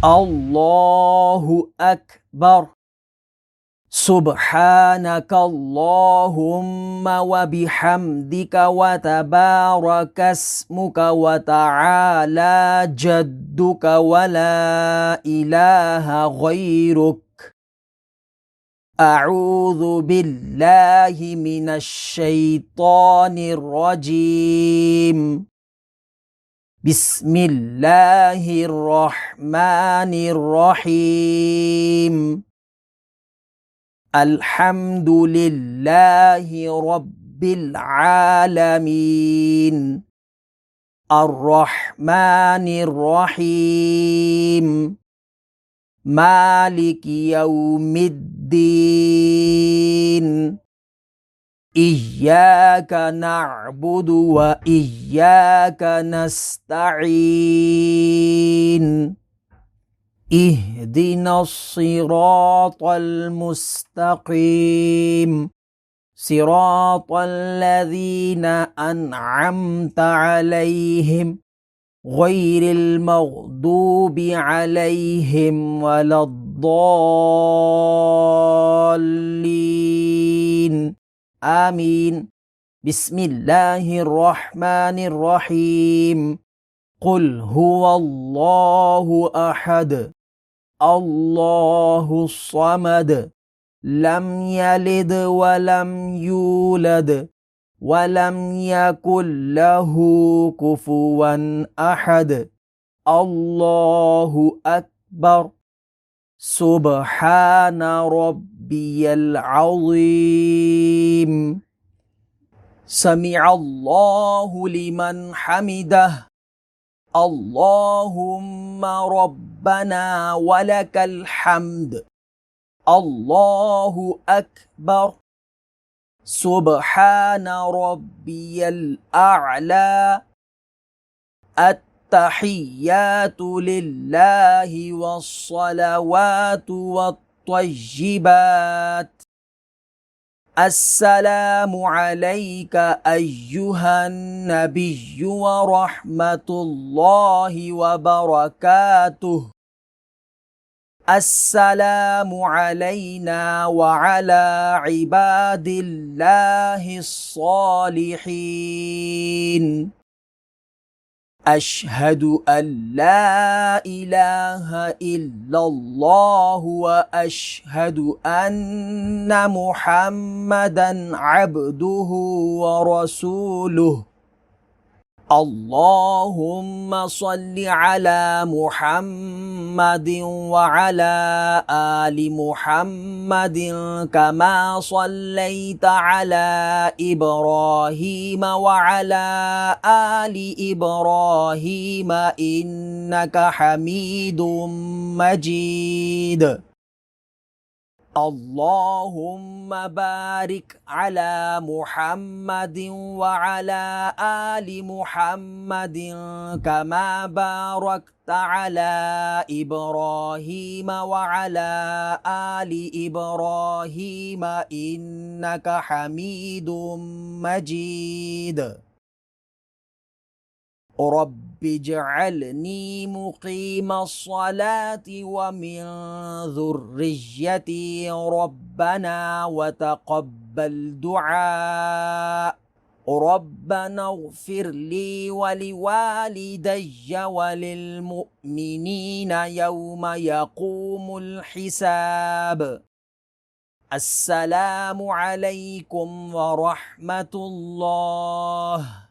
الله أكبر. سبحانك اللهم وبحمدك وتبارك اسمك وتعالى جدك ولا إله غيرك. أعوذ بالله من الشيطان الرجيم. بسم الله الرحمن الرحيم. الحمد لله رب العالمين. الرحمن الرحيم. مالك يوم الدين. إياك نعبد وإياك نستعين. اهدنا الصراط المستقيم. صراط الذين أنعمت عليهم غير المغضوب عليهم ولا الضالين. آمين. بسم الله الرحمن الرحيم. قل هو الله أحد الله الصمد لم يلد ولم يولد ولم يكن له كفوا أحد. الله أكبر. سبحان ربي العظيم. سمع الله لمن حمده. اللهم ربنا ولك الحمد. الله أكبر. سبحان ربي الأعلى. التحيات لله والصلوات والطيبات. السلام عليك أيها النبي ورحمة الله وبركاته. السلام علينا وعلى عباد الله الصالحين. أشهد أن لا إله إلا الله وأشهد أن محمدا عبده ورسوله. اللهم صل على محمد وعلى آل محمد كما صليت على إبراهيم وعلى آل إبراهيم إنك حميد مجيد. اللهم بارك على محمد وعلى آل محمد كما باركت على إبراهيم وعلى آل إبراهيم إنك حميد مجيد. رب اجعلني مقيم الصلاة ومن ذريتي ربنا وتقبل دعاء. ربنا اغفر لي ولوالدي وللمؤمنين يوم يقوم الحساب. السلام عليكم ورحمة الله.